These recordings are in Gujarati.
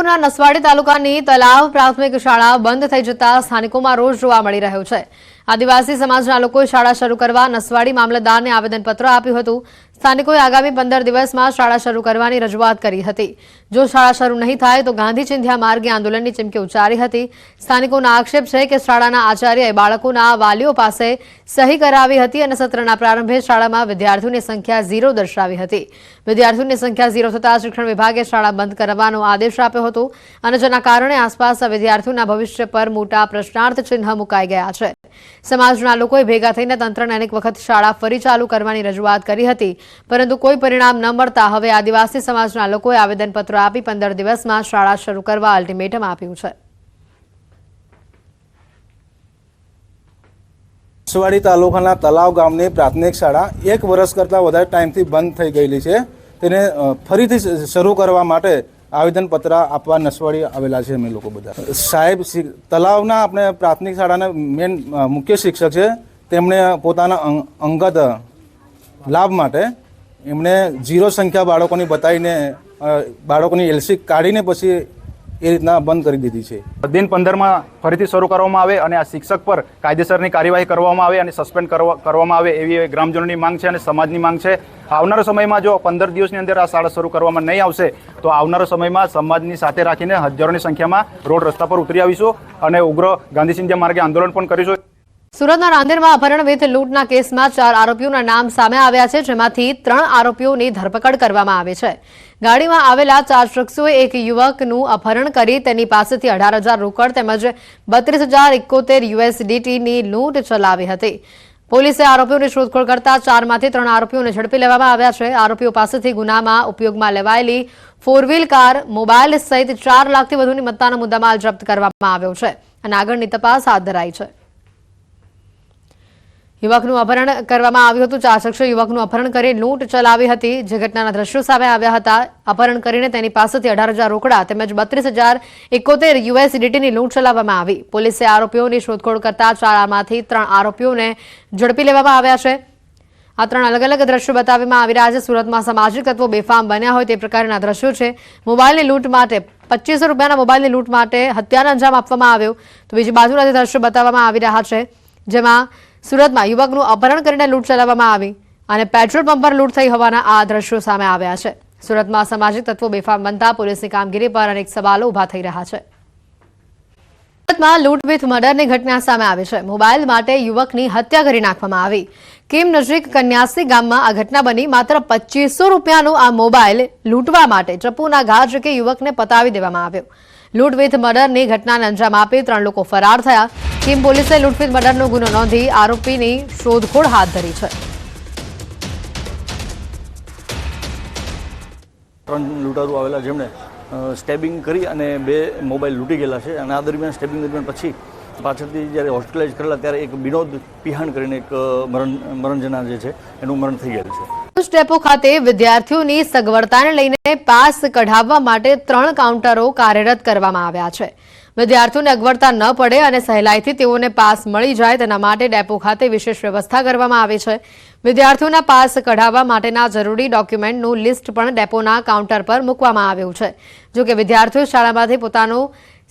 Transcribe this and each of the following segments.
ડાકોરના નસવાડી તાલુકાની તલાવ પ્રાથમિક શાળા બંધ થઈ જતા સ્થાનિકોમાં રોષ જોવા મળી રહ્યો છે। આદિવાસી સમાજના લોકોએ શાળા શરૂ કરવા નસવાડી મામલતદારને આવેદનપત્ર આપ્યું હતું। સ્થાનિકોએ આગામી 15 દિવસમાં શાળા શરૂ કરવાની રજૂઆત કરી હતી। જો શાળા શરૂ નહીં થાય તો ગાંધી ચિંધ્યા માર્ગે આંદોલનની ચીમકી ઉચ્ચારી હતી। સ્થાનિકોનો આક્ષેપ છે કે શાળાના આચાર્યએ બાળકોના વાલીઓ પાસે સહી કરાવી હતી અને સત્રના પ્રારંભે શાળામાં વિદ્યાર્થીઓની સંખ્યા 0 દર્શાવી હતી। વિદ્યાર્થીઓની સંખ્યા 0 થતાં શિક્ષણ વિભાગે શાળા બંધ કરવાનો આદેશ આપ્યો હતો અને જેના કારણે આસપાસના વિદ્યાર્થીઓના ભવિષ્ય પર મોટા પ્રશ્નાર્થ ચિહ્ન મુકાઈ ગયા છે। સમાજના લોકોએ ભેગા થઈને તંત્રને અનેક વખત શાળા ફરી ચાલુ કરવાની રજૂઆત કરી હતી, પરંતુ કોઈ પરિણામ ન મળતા હવે આદિવાસી સમાજના લોકોએ આવેદનપત્ર આપી 15 દિવસમાં શાળા શરૂ કરવા અલ્ટિમેટમ આપ્યું છે। નસવાડી તાલુકાના તલાવ ગામની પ્રાથમિક શાળા 1 વર્ષ કરતાં વધારે ટાઈમથી બંધ થઈ ગયેલી છે। તેને ફરીથી શરૂ કરવા માટે આવેદનપત્ર આપવા નસવાડી આવેલા છે અમે લોકો બધા। સાહેબ તલાવના આપણે પ્રાથમિક શાળાના મેન મુખ્ય શિક્ષક છે, તેમણે પોતાના અંગત લાભ માટે એમણે 0 સંખ્યા બાળકોની બતાવીને બાળકોની એલસી કાઢીને પછી એ રીતના બંધ કરી દીધી છે। દિન 15માં ફરીથી શરૂ કરવામાં આવે અને આ શિક્ષક પર કાયદેસરની કાર્યવાહી કરવામાં આવે અને સસ્પેન્ડ કરવામાં આવે એવી ગ્રામજનોની માંગ છે અને સમાજની માંગ છે। આવનારા સમયમાં જો 15 દિવસની અંદર આ શાળા શરૂ કરવામાં નહીં આવશે તો આવનારા સમયમાં સમાજની સાથે રાખીને હજારોની સંખ્યામાં રોડ રસ્તા પર ઉતરી આવીશું અને ઉગ્ર ગાંધી ચિંધ્યા માર્ગે આંદોલન પણ કરીશું। સુરતના રાંદેરમાં અપહરણ વિથ લૂંટના કેસમાં 4 આરોપીઓના નામ સામે આવ્યા છે, જેમાંથી 3 આરોપીઓની ધરપકડ કરવામાં આવી છે। ગાડીમાં આવેલા 4 શખ્સોએ એક યુવકનું અપહરણ કરી તેની પાસેથી 18,000 રોકડ તેમજ 32,071 USDTની લૂંટ ચલાવી હતી। પોલીસે આરોપીઓની શોધખોળ કરતા 4માંથી 3 આરોપીઓને ઝડપી લેવામાં આવ્યા છે। આરોપીઓ પાસેથી ગુનામાં ઉપયોગમાં લેવાયેલી 4 કાર, મોબાઈલ સહિત 4 લાખથી વધુની મત્તાનો મુદ્દામાલ જપ્ત કરવામાં આવ્યો છે અને આગળની તપાસ હાથ ધરાઈ છે। યુવકનું અપહરણ કરવામાં આવ્યું હતું। 4 શખ્સોએ યુવકનું અપહરણ કરી લૂંટ ચલાવી હતી, જે ઘટનાના દ્રશ્યો સામે આવ્યા હતા। અપહરણ કરીને તેની પાસેથી 18,000 રોકડા તેમજ 32,071 USDTની લૂંટ ચલાવવામાં આવી। પોલીસે આરોપીઓની શોધખોળ કરતા 4માંથી 3 આરોપીઓને ઝડપી લેવામાં આવ્યા છે। આ 3 અલગ અલગ દ્રશ્યો બતાવવામાં આવી રહ્યા છે। સુરતમાં સામાજિક તત્વો બેફામ બન્યા હોય તે પ્રકારના દ્રશ્યો છે। મોબાઈલની લૂંટ માટે 2500 રૂપિયાના મોબાઈલની લૂંટ માટે હત્યાનો અંજામ આપવામાં આવ્યો, તો બીજી બાજુના દ્રશ્યો બતાવવામાં આવી રહ્યા છે, જેમાં સુરતમાં યુવકનું અપહરણ કરીને લૂંટ ચલાવવામાં આવી અને પેટ્રોલ પંપ પર લૂંટ થઈ હોવાના આ દ્રશ્યો સામે આવ્યા છે। સુરતમાં સામાજિક તત્વો બેફામ બનતા પોલીસની કામગીરી પર અનેક સવાલો ઉભા થઈ રહ્યા છે। સુરતમાં લૂંટ વિથ મર્ડરની ઘટના સામે આવી છે। મોબાઈલ માટે યુવકની હત્યા કરી નાખવામાં આવી। કીમ નજીક કન્યાસી ગામમાં આ ઘટના બની। માત્ર 2500 રૂપિયાનો આ મોબાઈલ લૂંટવા માટે ચપ્પુના ઘા ઝીકી યુવકને પતાવી દેવામાં આવ્યો। લૂંટ વિથ મર્ડરની ઘટનાને અંજામ આપી 3 લોકો ફરાર થયા। કીમ પોલીસે લૂંટ વિથ મર્ડરનો ગુનો નોંધી આરોપીની શોધખોળ હાથ ધરી છે। 3 લૂંટારૂ આવેલા જેમણે સ્ટેબિંગ કરી અને 2 મોબાઈલ લૂંટી ગયેલા છે અને આ દરમિયાન સ્ટેબિંગ દરમિયાન પછી પાછળથી જ્યારે હોસ્પિટલાઇઝ કરેલા ત્યારે એક વિનોદ પિહાણ કરીને એક મરણજના જે છે એનું મરણ થઈ ગયેલું છે। બસ ડેપો ખાતે વિદ્યાર્થીઓની સગવડતાને લઈને પાસ કઢાવવા માટે 3 કાઉન્ટરો કાર્યરત કરવામાં આવ્યા છે। વિદ્યાર્થીઓને અગવડતા ન પડે અને સહેલાઈથી તેઓને પાસ મળી જાય તેના માટે ડેપો ખાતે વિશેષ વ્યવસ્થા કરવામાં આવી છે। વિદ્યાર્થીઓના પાસ કઢાવવા માટેના જરૂરી ડોક્યુમેન્ટનું લિસ્ટ પણ ડેપોના કાઉન્ટર પર મૂકવામાં આવ્યું છે। જો કે વિદ્યાર્થીઓ શાળામાંથી પોતાનો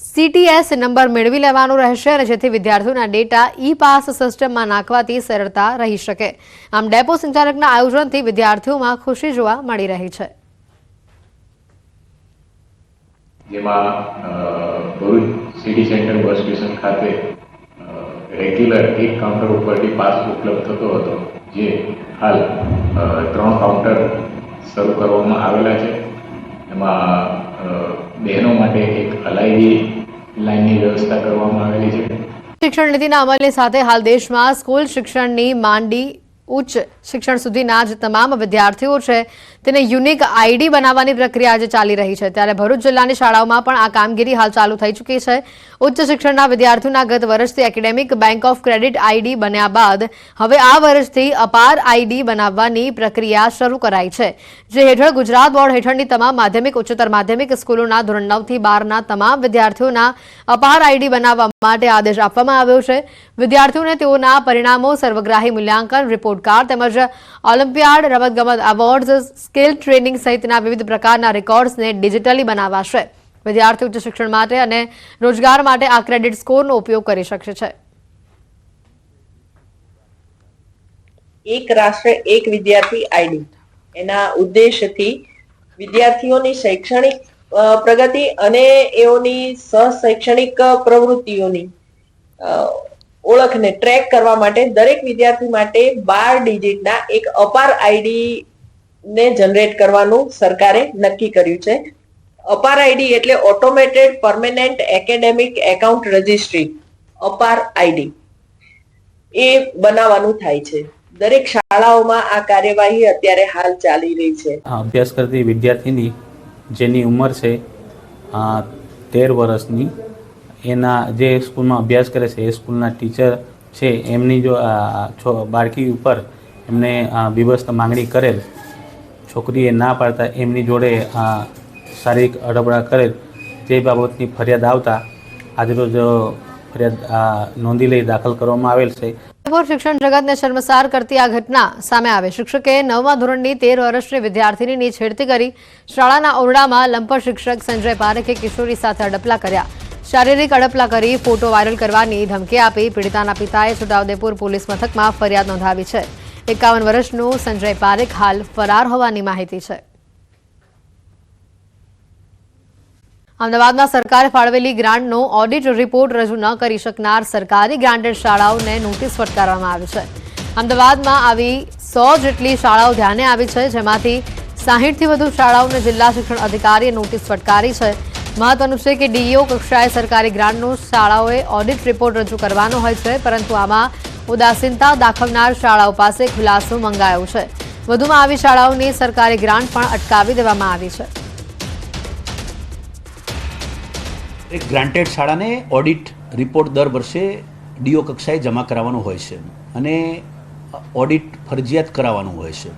CTS નંબર મેળવી લેવાનો રહેશે અને જેથી વિદ્યાર્થીઓના ડેટા ઈ-પાસ સિસ્ટમમાં નાખવાથી સરળતા રહી શકે। આમ ડેપો સંચાલકના આયોજનથી વિદ્યાર્થીઓમાં ખુશી જોવા મળી રહી છે। જેમાં Bharuch city centre bus station ખાતે રેગ્યુલર 1 કાઉન્ટર ઉપરથી પાસ ઉપલબ્ધ થતો હતો, જે હાલ 3 કાઉન્ટર શરૂ કરવામાં આવેલા છે। એમાં બહેનો માટે એક અલાયદી લાઇનની વ્યવસ્થા કરવામાં આવેલી છે। શિક્ષણ નીતિના અમલની સાથે હાલ દેશમાં સ્કૂલ શિક્ષણની માંડી ઉચ્ચ શિક્ષણ સુધીના જે તમામ વિદ્યાર્થીઓ છે તેને યુનિક આઈડી બનાવવાની પ્રક્રિયા આજે ચાલી રહી છે। ત્યારે ભરૂચ જિલ્લાની શાળાઓમાં પણ આ કામગીરી હાલ ચાલુ થઈ ચૂકી છે। ઉચ્ચ શિક્ષણના વિદ્યાર્થીઓના ગત વર્ષથી academic bank of credit ID બન્યા બાદ હવે આ વર્ષથી અપાર આઈડી બનાવવાની પ્રક્રિયા શરૂ કરાઈ છે, જે હેઠળ ગુજરાત બોર્ડ હેઠળની તમામ માધ્યમિક ઉચ્ચતર માધ્યમિક સ્કૂલોના ધોરણ 9 થી 12ના તમામ વિદ્યાર્થીઓના અપાર આઈડી બનાવવા માટે આદેશ આપવામાં આવ્યો છે। વિદ્યાર્થીઓને તેઓના પરિણામો, સર્વગ્રાહી મૂલ્યાંકન, રિપોર્ટ કાર્ડ તેમજ ઓલિમ્પિયાડ, રમતગમત એવોર્ડ્સ, સ્કિલ ટ્રેનિંગ સહિતના વિવિધ પ્રકારના રેકોર્ડ્સને ડિજિટલી બનાવાશે। વિદ્યાર્થીઓ ઉચ્ચ શિક્ષણ માટે અને રોજગાર માટે આ ક્રેડિટ સ્કોરનો ઉપયોગ કરી શકશે છે. એક રાષ્ટ્ર એક વિદ્યાર્થી આઈડી એના ઉદ્દેશથી વિદ્યાર્થીઓની શૈક્ષણિક પ્રગતિ અને એઓની સહશૈક્ષણિક પ્રવૃત્તિઓની ઓળખને ટ્રેક કરવા માટે દરેક વિદ્યાર્થી માટે 12 ડિજિટના એક અપાર આઈડી ને જનરેટ કરવાનું સરકારે નક્કી કર્યું છે. અપાર આઈડી એટલે automated permanent academic account registry અપાર આઈડી એ બનાવવાનું થાય છે. દરેક શાળાઓમાં આ કાર્યવાહી અત્યારે હાલ ચાલી રહી છે. અભ્યાસ કરતી વિદ્યાર્થીની જેની ઉંમર છે 13 વર્ષની, એના જે સ્કૂલમાં અભ્યાસ કરે છે એ સ્કૂલના ટીચર છે એમની જો બાળકી ઉપર એમને બીભત્સ માંગણી કરેલ, છોકરીએ ના પાડતા એમની જોડે શારીરિક અડપડા કરેલ તે બાબતની ફરિયાદ આવતા આજરોજ ફરિયાદ નોંધી લઈ દાખલ કરવામાં આવેલ છે. શિક્ષણ જગતને શર્મસાર કરતી આ ઘટના સામે આવે. શિક્ષકે 9મા ધોરણની 13 વર્ષની વિદ્યાર્થીનીની છેડતી કરી. શાળાના ઓરડામાં લંપટ શિક્ષક સંજય પારેખે કિશોરી સાથે અડપલા કર્યા. શારીરિક અડપલા કરી ફોટો વાયરલ કરવાની ધમકી આપી પીડિતાના પિતાએ છોટાઉદેપુર પોલીસ મથકમાં ફરિયાદ નોંધાવી છે. 51 વર્ષનું સંજય પારેખ હાલ ફરાર હોવાની માહિતી છે. અમદાવાદમાં સરકારે ફાળવેલી ગ્રાન્ટનો ઓડિટ રિપોર્ટ રજૂ ન કરી શકનાર સરકારી ગ્રાન્ટેડ શાળાઓને નોટિસ ફટકારવામાં આવી છે. અમદાવાદમાં આવી 100 જેટલી શાળાઓ ધ્યાને આવી છે, જેમાંથી 60થી વધુ શાળાઓને જિલ્લા શિક્ષણ અધિકારીએ નોટિસ ફટકારી છે. મહત્વનું છે કે ડીઈઓ કક્ષાએ સરકારી ગ્રાન્ટનો શાળાઓએ ઓડિટ રિપોર્ટ રજૂ કરવાનો હોય છે, પરંતુ આમાં ઉદાસીનતા દાખવનાર શાળાઓ પાસે ખુલાસો મંગાયો છે. વધુમાં આવી શાળાઓની સરકારી ગ્રાન્ટ પણ અટકાવી દેવામાં આવી છે. એક ગ્રાન્ટેડ શાળાને ઓડિટ રિપોર્ટ દર વર્ષે ડીઓ કક્ષાએ જમા કરાવવાનો હોય છે અને ઓડિટ ફરજિયાત કરાવવાનું હોય છે.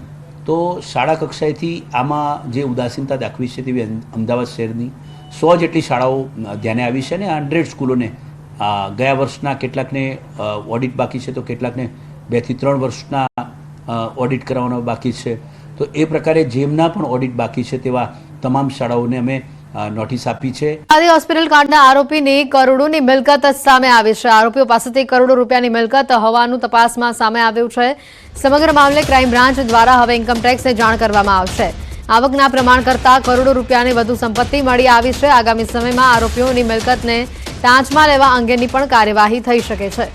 તો શાળા કક્ષાએથી આમાં જે ઉદાસીનતા દાખવી છે તેવી અમદાવાદ શહેરની 100 જેટલી શાળાઓ ધ્યાને આવી છે અને 100 સ્કૂલોને ગયા વર્ષના કેટલાકને ઓડિટ બાકી છે, તો કેટલાકને 2 થી 3 વર્ષના ઓડિટ કરાવવાનો બાકી છે. તો એ પ્રકારે જેમના પણ ઓડિટ બાકી છે તેવા તમામ શાળાઓને અમે નોટિસ આપી છે. હોસ્પિટલ કાંડના આરોપીની કરોડોની મિલકત સામે આવી છે. આરોપીઓ પાસેથી કરોડો રૂપિયાની મિલકત હોવાનું તપાસમાં સામે આવ્યું છે. સમગ્ર મામલે ક્રાઇમ બ્રાન્ચ દ્વારા હવે ઇન્કમટેક્સને જાણ કરવામાં આવશે. આવકના પ્રમાણ કરતા કરોડો રૂપિયાની વધુ સંપત્તિ મળી આવી છે. આગામી સમયમાં આરોપીઓની મિલકતને ટાંચમાં લેવા અંગેની પણ કાર્યવાહી થઈ શકે છે.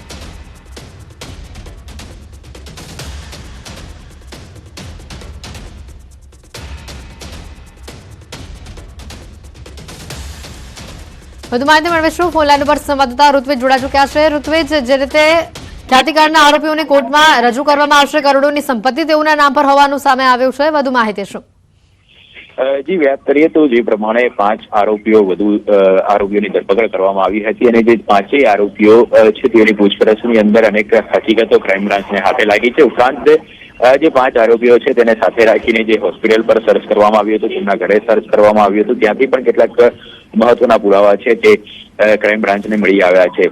વધુ માહિતી મેળવીશું. ફોન લાઈન પર સંવાદદાતા ઋત્વિજ જોડા ચૂક્યા છે. ઋત્વિજ, જે રીતે જાતિકાંડના આરોપીઓને કોર્ટમાં રજૂ કરવામાં આવશે, કરોડોની સંપત્તિ તેઓના નામ પર હોવાનું સામે આવ્યું છે, વધુ માહિતી શું? જી, વાત કરીએ તો જે પ્રમાણે 5 આરોપીઓની ધરપકડ કરવામાં આવી હતી અને જે 5 આરોપીઓ છે તેની પૂછપરછની અંદર અનેક હકીકતો ક્રાઇમ બ્રાન્ચને હાથે લાગી છે. ઉપરાંત જે 5 આરોપીઓ છે તેને સાથે રાખીને જે હોસ્પિટલ પર સર્ચ કરવામાં આવ્યું હતું, તેમના ઘરે સર્ચ કરવામાં આવ્યું હતું, ત્યાંથી પણ કેટલાક મહત્વના પુરાવા છે તે ક્રાઇમ બ્રાન્ચને મળી આવ્યા છે.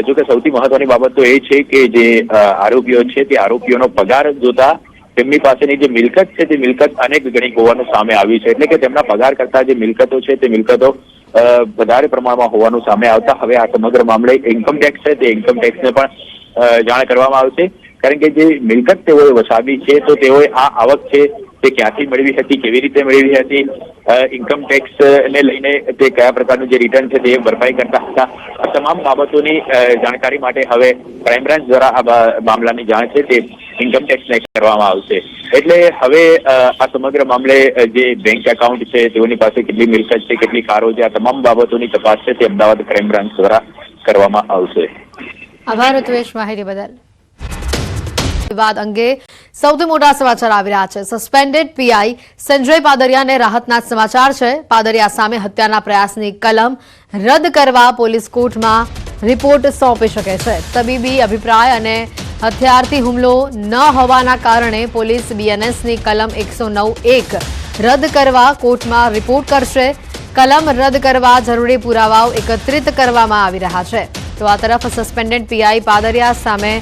જોકે સૌથી મહત્વની બાબત તો એ છે કે જે આરોપીઓ છે તે આરોપીઓનો પગાર જોતા તેમની પાસેની જે મિલકત છે તે મિલકત અનેક ગણી હોવાનું સામે આવ્યું છે. એટલે કે તેમના પગાર કરતા જે મિલકતો છે તે મિલકતો વધારે પ્રમાણમાં હોવાનું સામે આવતા હવે આ સમગ્ર મામલે ઇન્કમટેક્સ છે તે ઇન્કમટેક્સને પણ જાણ કરવામાં આવશે. કારણ કે જે મિલકત તેઓએ વસાવી છે તો તેઓએ આ આવક છે તે ક્યાંથી મેળવી હતી, કેવી રીતે મેળવી હતી, ઇન્કમટેક્સ ને લઈને તે કયા પ્રકારનું જે રિટર્ન છે તે ભરપાઈ કરતા હતા, આ તમામ બાબતોની જાણકારી માટે હવે ક્રાઇમ બ્રાન્ચ દ્વારા આ મામલાની જાણ છે તે ઇન્કમટેક્સને કરવામાં આવશે. એટલે હવે આ સમગ્ર મામલે જે બેંક એકાઉન્ટ છે તેઓની પાસે કેટલી મિલકત છે, કેટલી કારો છે, આ તમામ બાબતોની તપાસ છે તે અમદાવાદ ક્રાઇમ બ્રાન્ચ દ્વારા કરવામાં આવશે. આભાર ઋત્વેશ માહિતી બદલ. વિવાદ અંગે સૌથી મોટા સમાચાર આવી રહ્યા છે. સસ્પેન્ડેડ પીઆઈ સંજય પાદરિયાને રાહતના સમાચાર છે. પાદરિયા સામે હત્યાના પ્રયાસની કલમ રદ કરવા પોલીસ કોર્ટમાં રિપોર્ટ સોંપી શકે છે. તબીબી અભિપ્રાય અને હથિયારથી હુમલો ન હોવાના કારણે પોલીસ બીએનએસની કલમ 109(1) રદ કરવા કોર્ટમાં રિપોર્ટ કરશે. કલમ રદ કરવા જરૂરી પુરાવાઓ એકત્રિત કરવામાં આવી રહ્યા છે. તો આ તરફ સસ્પેન્ડેડ પીઆઈ પાદરિયા સામે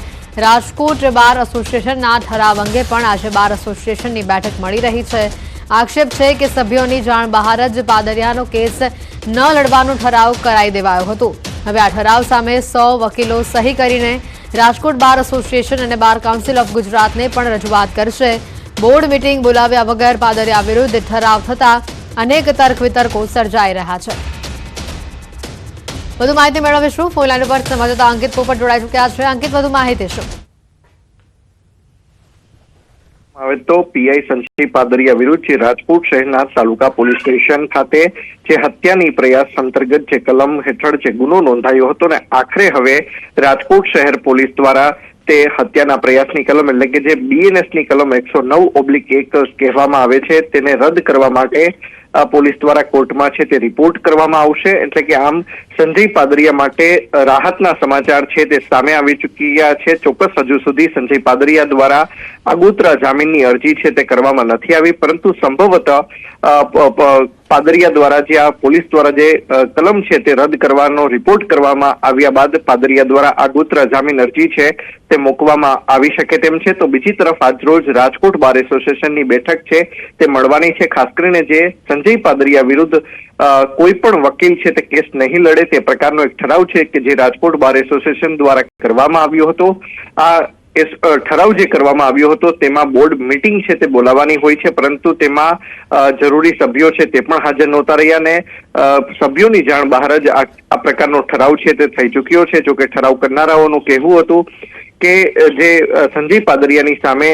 રાજકોટ બાર એસોસિએશનના ઠરાવ અંગે પણ આજે બાર એસોસિએશનની બેઠક મળી રહી છે. આક્ષેપ છે કે સભ્યોની જાણ બહાર જ પાદરિયાનો કેસ ન લડવાનો ઠરાવ કરાઈ દેવાયો હતો. હવે આ ઠરાવ સામે 100 વકીલો સહી કરીને રાજકોટ બાર એસોસિએશન અને બાર કાઉન્સિલ ઓફ ગુજરાતને પણ રજૂઆત કરશે. બોર્ડ મીટિંગ બોલાવ્યા વગર પાદરિયા વિરુદ્ધ ઠરાવ થતા અનેક તર્ક વિતર્કો સર્જાઈ રહ્યા છે. વધુ માહિતી મેળવીશું. ફોન લાઈન પર સંવાદદાતા અંકિત પોપટ જોડાઈ ચૂક્યા છે. અંકિત, વધુ માહિતી શું? હવે તો પીઆઈ સંજય પાદરિયા વિરુદ્ધ જે રાજકોટ શહેરના તાલુકા પોલીસ સ્ટેશન ખાતે જે હત્યાની પ્રયાસ અંતર્ગત જે કલમ હેઠળ જે ગુનો નોંધાયો હતો ને આખરે હવે રાજકોટ શહેર પોલીસ દ્વારા તે હત્યાના પ્રયાસની કલમ એટલે કે જે બીએનએસની કલમ 109/1 કહેવામાં આવે છે તેને રદ કરવા માટે પોલીસ દ્વારા કોર્ટમાં છે તે રિપોર્ટ કરવામાં આવશે. એટલે કે આમ સંજય પાદરિયા માટે રાહતના સમાચાર છે તે સામે આવી ચૂક્યા છે. ચોક્કસ હજુ સુધી સંજય પાદરિયા દ્વારા આગોતરા જામીનની અરજી છે તે કરવામાં નથી આવી, પરંતુ સંભવતઃ પાદરિયા દ્વારા જે આ પોલીસ દ્વારા જે કલમ છે તે રદ કરવાનો રિપોર્ટ કરવામાં આવ્યા બાદ પાદરિયા દ્વારા આગોતરા જામીન અરજી છે તે મૂકવામાં આવી શકે તેમ છે. તો બીજી તરફ આજરોજ રાજકોટ બાર એસોસિએશનની બેઠક છે તે મળવાની છે. ખાસ કરીને જે સંજય પાદરિયા વિરુદ્ધ કોઈ પણ વકીલ છે તે કેસ નહીં લડે તે પ્રકારનો એક ઠરાવ છે કે જે રાજકોટ બાર એસોસિએશન દ્વારા કરવામાં આવ્યો હતો. આ ઠરાવ જે કરવામાં આવ્યો હતો તેમાં બોર્ડ મીટિંગ છે તે બોલાવવાની હોય છે, પરંતુ તેમાં જરૂરી સભ્યો છે તે પણ હાજર નહોતા રહ્યા ને સભ્યોની જાણ બહાર જ આ પ્રકારનો ઠરાવ છે તે થઈ ચૂક્યો છે. જોકે ઠરાવ કરનારાઓનું કહેવું હતું કે જે સંજય પાદરિયાની સામે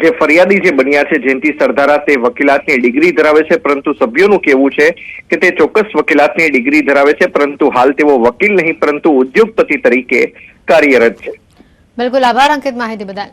જે ફરિયાદી જે બન્યા છે જયંતિ સરદારા તે વકીલાતની ડિગ્રી ધરાવે છે, પરંતુ સભ્યોનું કહેવું છે કે તે ચોક્કસ વકીલાતની ડિગ્રી ધરાવે છે, પરંતુ હાલ તેઓ વકીલ નહીં પરંતુ ઉદ્યોગપતિ તરીકે કાર્યરત છે. બિલકુલ, આભાર અંકિત માહિતી બદલ.